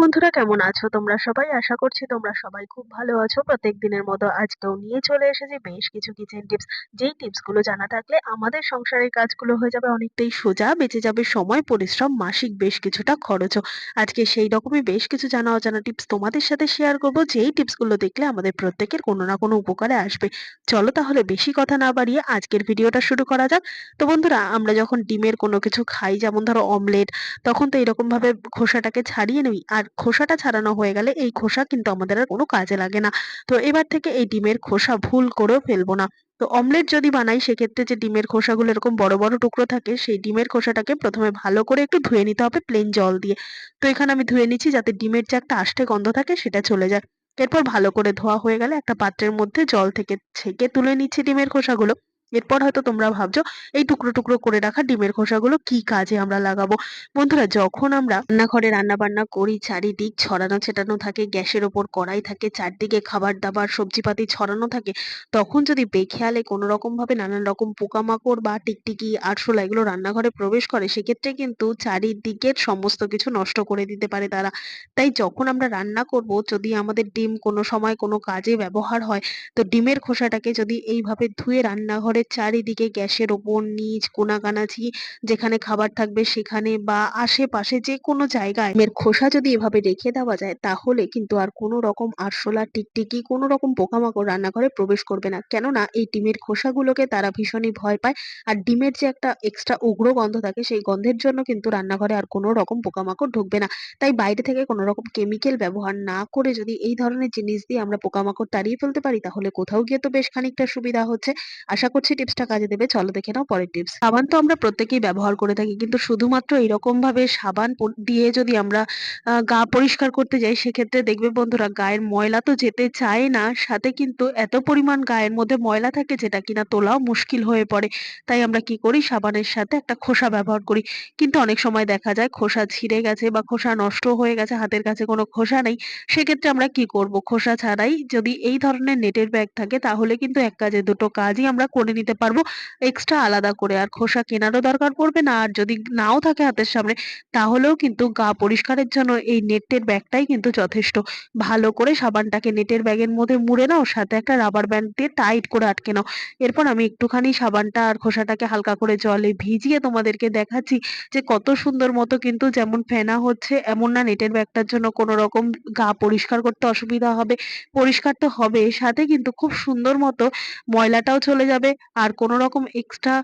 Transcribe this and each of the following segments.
বন্ধুরা, কেমন আছো তোমরা সবাই? আশা করছি তোমরা সবাই খুব ভালো আছো। প্রত্যেকদিনের মতো আজকেও নিয়ে চলে এসেছি বেশ কিছু কিচেন টিপস। যেই টিপস গুলো জানা থাকলে আমাদের সংসারের কাজগুলো হয়ে যাবে অনেকটাই সোজা, বেঁচে যাবে সময়, পরিশ্রম, মাসিক বেশ কিছুটা খরচও। আজকে সেই রকমই বেশ কিছু জানা অজানা টিপস তোমাদের সাথে শেয়ার করব, যেই টিপস গুলো দেখলে আমাদের প্রত্যেকের কোনো না কোনো উপকারে আসবে। চলো তাহলে বেশি কথা না বাড়িয়ে আজকের ভিডিওটা শুরু করা যাক। তো বন্ধুরা, আমরা যখন ডিমের কোনো কিছু খাই, যেমন ধরো অমলেট, তখন তো এরকম ভাবে খোসাটাকে ছাড়িয়ে নিই। আর খোসাটা ছাড়ানো হয়ে গেলে এই খোসা কিন্তু আমাদের আর কোনো কাজে লাগে না। তো এবার থেকে এই ডিমের খোসা ভুল করেও ফেলবো না। তো অমলেট যদি বানাই, সেক্ষেত্রে যে ডিমের খোসাগুলো এরকম বড় বড় টুকরো থাকে, সেই ডিমের খোসাটাকে প্রথমে ভালো করে একটু ধুয়ে নিতে হবে প্লেন জল দিয়ে। তো এখানে আমি ধুয়ে নিচ্ছি যাতে ডিমের যে একটা আষ্টে গন্ধ থাকে সেটা চলে যায়। এরপর ভালো করে ধোয়া হয়ে গেলে একটা পাত্রের মধ্যে জল থেকে ছেঁকে তুলে নিচ্ছি ডিমের খোসাগুলো। এরপর হয়তো তোমরা ভাবছো এই টুকরো টুকরো করে রাখা ডিমের খোসাগুলো কি কাজে আমরা লাগাবো। বন্ধুরা, যখন আমরা রান্নাঘরে রান্নাবান্না করি, চারিদিক ছড়ানো ছেটানো থাকে, গ্যাসের ওপর কড়াই থাকে, চারদিকে খাবার দাবার সবজিপাতি ছড়ানো থাকে, তখন যদি বেখেয়ালে কোনো রকম ভাবে নানান রকম পোকামাকড় বা টিকটিকি, আরশোলা এগুলো রান্নাঘরে প্রবেশ করে, সেক্ষেত্রে কিন্তু চারিদিকের সমস্ত কিছু নষ্ট করে দিতে পারে তারা। তাই যখন আমরা রান্না করব, যদি আমাদের ডিম কোনো সময় কোনো কাজে ব্যবহার হয়, তো ডিমের খোসাটাকে যদি এইভাবে ধুয়ে রান্নাঘরের চারিদিকে, গ্যাসের ওপর, নিচ, কোনাকানাচি, যেখানে খাবার থাকবে সেখানে বা আশেপাশে যেকোনো জায়গায় ডিমের খোসা যদি এভাবে রেখে দেওয়া যায়, তাহলে কিন্তু আর কোনো রকম আরশোলা, টিকটিকি, কোনো রকম পোকামাকড় রান্নাঘরে প্রবেশ করবে না। কেননা এই ডিমের খোসাগুলোকে তারা ভীষণই ভয় পায়। আর ডিমের যে একটা এক্সট্রা উগ্র গন্ধ থাকে, সেই গন্ধের জন্য কিন্তু রান্নাঘরে আর কোনো রকম পোকামাকড় ঢুকবে না। তাই বাইরে থেকে কোনো রকম কেমিক্যাল ব্যবহার না করে যদি এই ধরনের জিনিস দিয়ে আমরা পোকামাকড় তাড়িয়ে ফেলতে পারি, তাহলে কোথাও গিয়ে তো বেশ খানিকটা সুবিধা হচ্ছে। আশা করছি টিপসটা কাজে দেবে। চলো দেখে নাও পরের টিপস। সাবান তো আমরা প্রত্যেকেই ব্যবহার করে থাকি, কিন্তু শুধুমাত্র এরকম ভাবে সাবান দিয়ে যদি আমরা গা পরিষ্কার করতে যাই, সেক্ষেত্রে দেখবে বন্ধুরা, গায়ের ময়লা তো যেতে চায় না, সাথে কিন্তু এত পরিমাণ গায়ের মধ্যে ময়লা থাকে যেটা কিনা তোলাও মুশকিল হয়ে পড়ে। তাই আমরা কি করি, সাবানের সাথে একটা খোসা ব্যবহার করি। কিন্তু অনেক সময় দেখা যায় খোসা ছিঁড়ে গেছে বা খোসা নষ্ট হয়ে গেছে, হাতের কাছে কোনো খোসা নেই। সেক্ষেত্রে আমরা কি করব, খোসা ছাড়াই যদি এই ধরনের নেটের ব্যাগ থাকে, তাহলে কিন্তু এক কাজে দুটো কাজই আমরা করে নিতে পারবো এক্সট্রা আলাদা করে। আর খোসা কেনারও দরকার পড়বে না। আর যদি নাও থাকে হাতের সামনে, তাহলেও কিন্তু গা পরিষ্কারের জন্য এই নেটের ব্যাগটাই কিন্তু যথেষ্ট। ভালো করে সাবানটাকে নেটের ব্যাগের মধ্যে মুড়ে নাও, সাথে একটা রাবার ব্যান্ড দিয়ে টাইট করে আটকে নাও। এরপর আমি একটুখানি সাবানটা আর খোসাটাকে হালকা করে জলে ভিজিয়ে তোমাদেরকে দেখাচ্ছি যে কত সুন্দর মতো কিন্তু যেমন ফেনা হচ্ছে, এমন না নেটের ব্যাগটার জন্য কোনো রকম গা পরিষ্কার করতে অসুবিধা হবে। পরিষ্কার তো হবে, সাথে কিন্তু খুব সুন্দর মতো ময়লাটাও চলে যাবে। আর কোনো রকম এক্সট্রা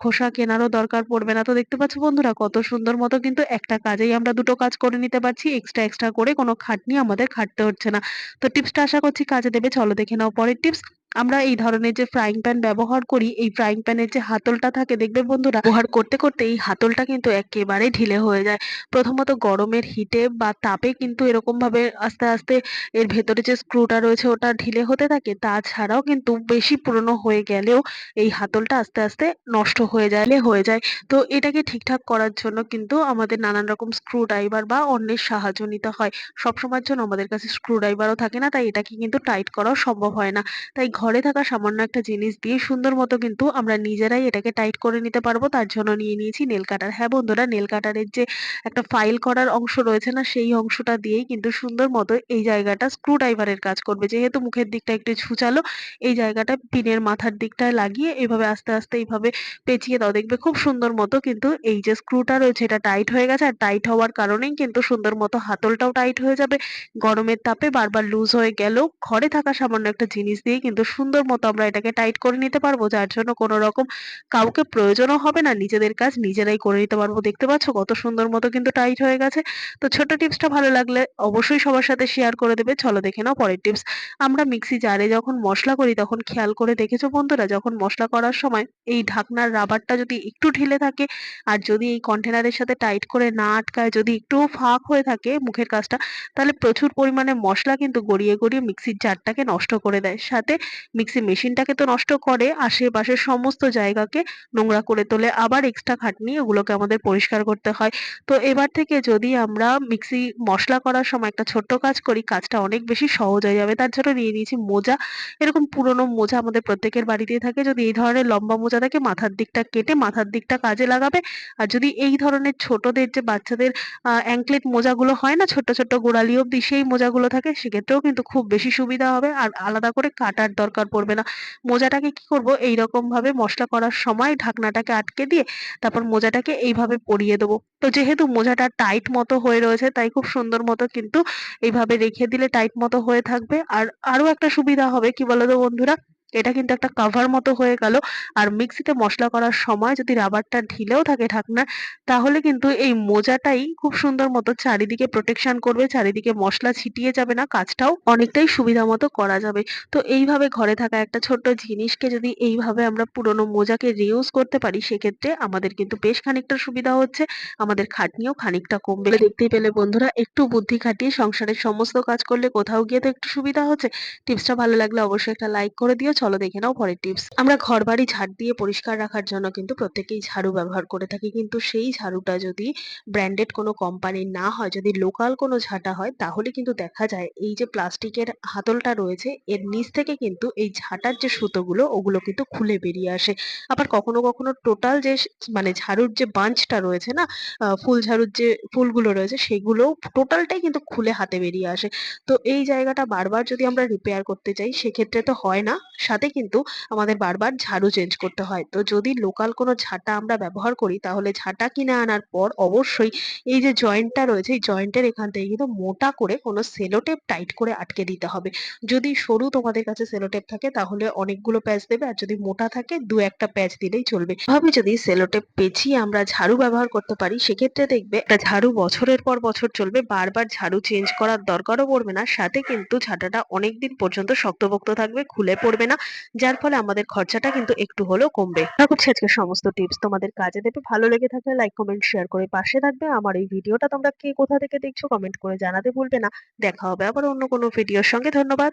খোসা কেনারও দরকার পড়বে না। তো দেখতে পাচ্ছ বন্ধুরা, কত সুন্দর মতো কিন্তু একটা কাজেই আমরা দুটো কাজ করে নিতে পারছি। এক্সট্রা করে কোনো খাটনি আমাদের খাটতে হচ্ছে না। তো টিপসটা আশা করছি কাজে দেবে। চলো দেখে নাও পরের টিপস। আমরা এই ধরনের যে ফ্রাইং প্যান ব্যবহার করি, এই ফ্রাইং প্যানের যে হাতলটা থাকে, দেখবে বন্ধুরা, ব্যবহার করতে করতে এই হাতলটা কিন্তু একেবারে ঢিলে হয়ে যায়। প্রথমত গরমের হিটে বা তাপে কিন্তু এরকম ভাবে আস্তে আস্তে এর ভেতরে যে স্ক্রুটা রয়েছে ওটা ঢিলে হতে থাকে। তাছাড়াও কিন্তু বেশি পুরনো হয়ে গেলেও এই হাতলটা আস্তে আস্তে নষ্ট হয়ে যায়। তো এটাকে ঠিকঠাক করার জন্য কিন্তু আমাদের নানান রকম স্ক্রু ড্রাইভার বা অন্যের সাহায্য নিতে হয়। সবসময়ের জন্য আমাদের কাছে স্ক্রু ড্রাইভারও থাকে না, তাই এটাকে কিন্তু টাইট করাও সম্ভব হয় না। তাই ঘরে থাকা সামান্য একটা জিনিস দিয়ে সুন্দর মতো কিন্তু আমরা নিজেরাই এটাকে টাইট করে নিতে পারবো। তার জন্য নিয়ে নিয়েছি নেল কাটার। হ্যাঁ বন্ধুরা, নেল কাটারের যে একটা ফাইল করার অংশ রয়েছে না, সেই অংশটা দিয়েই কিন্তু সুন্দর মতো এই জায়গাটা স্ক্রু ড্রাইভারের কাজ করবে। যেহেতু মুখের দিকটা একটু ছুচালো, এই জায়গাটা পিনের মাথার দিকটায় লাগিয়ে এভাবে আস্তে আস্তে এইভাবে পেঁচিয়ে দাও, দেখবে খুব সুন্দর মতো কিন্তু এই যে স্ক্রুটা রয়েছে এটা টাইট হয়ে গেছে। আর টাইট হওয়ার কারণেই কিন্তু সুন্দর মতো হাতলটাও টাইট হয়ে যাবে। গরমের তাপে বারবার লুজ হয়ে গেলেও ঘরে থাকা সামান্য একটা জিনিস দিয়ে কিন্তু সুন্দর মতো আমরা এটাকে টাইট করে নিতে পারবো, যার জন্য কোনো রকম কাউকে প্রয়োজনও হবে না, নিজেদের কাজ নিজেরাই করে নিতে পারবো। দেখতে পাচ্ছ কত সুন্দর মতো কিন্তু টাইট হয়ে গেছে। তো ছোট টিপসটা ভালো লাগলে অবশ্যই সবার সাথে শেয়ার করে দেবে। চলো দেখে নাও পরের টিপস। আমরা মিক্সি জারে যখন মসলা করি, তখন খেয়াল করে দেখেছো বন্ধুরা, যখন মসলা করার সময় এই ঢাকনার রাবারটা যদি একটু ঢিলে থাকে, আর যদি এই কন্টেনারের সাথে টাইট করে না আটকায়, যদি একটু ফাঁক হয়ে থাকে মুখের কাজটা, তাহলে প্রচুর পরিমাণে মসলা কিন্তু গড়িয়ে গড়িয়ে মিক্সির জারটাকে নষ্ট করে দেয়। সাথে মিক্সি মেশিনটাকে তো নষ্ট করে, আশেপাশের সমস্ত জায়গাকে নোংরা করে তোলে। আবার এক্সট্রা খাটনি, ওগুলোকে আমাদের পরিষ্কার করতে হয়। তো এবার থেকে যদি আমরা মিক্সি মসলা করার সময় একটা ছোট্ট কাজ করি, কাজটা অনেক বেশি সহজ হয়ে যাবে। তার জন্য নিয়ে নিয়েছি মোজা। এরকম পুরোনো মোজা আমাদের প্রত্যেকের বাড়িতেই থাকে। যদি এই ধরনের লম্বা মোজা থাকে, মাথার দিকটা কেটে মাথার দিকটা কাজে লাগাবে। আর যদি এই ধরনের ছোটদের, যে বাচ্চাদের অ্যাঙ্কলেট মোজাগুলো হয় না, ছোট্ট, ছোট্ট গোড়ালি অব্দি, সেই মোজাগুলো থাকে, সেক্ষেত্রেও কিন্তু খুব বেশি সুবিধা হবে। আর আলাদা করে কাটার দরকার পড়বে না। মোজাটাকে কি করব, এইরকম ভাবে মসলা করার সময় ঢাকনাটাকে আটকে দিয়ে তারপর মোজাটাকে এইভাবে পরিয়ে দেবো। তো যেহেতু মোজাটা টাইট মতো হয়ে রয়েছে, তাই খুব সুন্দর মতো কিন্তু এইভাবে রেখে দিলে টাইট মতো হয়ে থাকবে। আর আরো একটা সুবিধা হবে, কি বলতো বন্ধুরা, এটা কিন্তু একটা কভার মতো হয়ে গেল। আর মিক্সিতে মসলা করার সময় যদি রাবারটা ঢিলেও থাকে ঢাকনার, তাহলে কিন্তু এই মোজাটাই খুব সুন্দর মতো চারিদিকে প্রোটেকশন করবে, চারিদিকে মসলা ছিটিয়ে যাবে না, কাজটাও অনেকটাই সুবিধা মতো করা যাবে। তো এইভাবে ঘরে থাকা একটা ছোট্ট জিনিসকে যদি এইভাবে আমরা পুরোনো মোজাকে রিউজ করতে পারি, সেক্ষেত্রে আমাদের কিন্তু বেশ খানিকটা সুবিধা হচ্ছে, আমাদের খাটনিও খানিকটা কমবে। দেখতেই পেলে বন্ধুরা, একটু বুদ্ধি খাটিয়ে সংসারের সমস্ত কাজ করলে কোথাও গিয়ে তো একটু সুবিধা হচ্ছে। টিপসটা ভালো লাগলে অবশ্যই একটা লাইক করে দিও। চলো দেখে নাও পরের টিপস। আমরা ঘরবাড়ি ঝাড় দিয়ে পরিষ্কার রাখার জন্য কিন্তু প্রত্যেকেই ঝাড়ু ব্যবহার করে থাকি, কিন্তু সেই ঝাড়ুটা যদি ব্র্যান্ডেড কোনো কোম্পানির না হয়, যদি লোকাল কোনো ঝাঁটা হয়, তাহলে কিন্তু দেখা যায় এই যে প্লাস্টিকের হাতলটা রয়েছে, এর নিচ থেকে কিন্তু এই ঝাঁটার যে সুতোগুলো, ওগুলো কিন্তু খুলে বেরিয়ে আসে। আবার কখনো কখনো টোটাল যে মানে ঝাড়ুর যে বাঞ্চটা রয়েছে না, ফুল ঝাড়ুর যে ফুলগুলো রয়েছে, সেগুলোও টোটালটাই কিন্তু খুলে হাতে বেরিয়ে আসে। তো এই জায়গাটা বারবার যদি আমরা রিপেয়ার করতে চাই, সেক্ষেত্রে তো হয় না, সাথে কিন্তু আমাদের বারবার ঝাড়ু চেঞ্জ করতে হয়। তো যদি লোকাল কোনো ঝাঁটা আমরা ব্যবহার করি, তাহলে ঝাঁটা কিনে আনার পর অবশ্যই এই যে জয়েন্টটা রয়েছে, এই জয়েন্টের এখান থেকে কিন্তু মোটা করে কোনো সেলোটেপ টাইট করে আটকে দিতে হবে। যদি সরু তোমাদের কাছে সেলোটেপ থাকে, তাহলে অনেকগুলো প্যাচ দেবে, আর যদি মোটা থাকে দু একটা প্যাচ দিলেই চলবে। এভাবে যদি সেলোটেপ পেঁচিয়ে আমরা ঝাড়ু ব্যবহার করতে পারি, সেক্ষেত্রে দেখবে একটা ঝাড়ু বছরের পর বছর চলবে, বারবার ঝাড়ু চেঞ্জ করার দরকারও পড়বে না, সাথে কিন্তু ঝাঁটাটা অনেকদিন পর্যন্ত শক্তপোক্ত থাকবে, খুলে পড়বে না, যার ফলে আমাদের খরচাটা কিন্তু একটু হলেও কমবে। আশা করছি আজকের সমস্ত টিপস তোমাদের কাজে দেবে। ভালো লেগে থাকলে লাইক, কমেন্ট, শেয়ার করে পাশে থাকবে। আমার এই ভিডিওটা তোমরা কে কোথা থেকে দেখছো কমেন্ট করে জানাতে ভুলবে না। দেখা হবে আবার অন্য কোনো ভিডিওর সঙ্গে। ধন্যবাদ।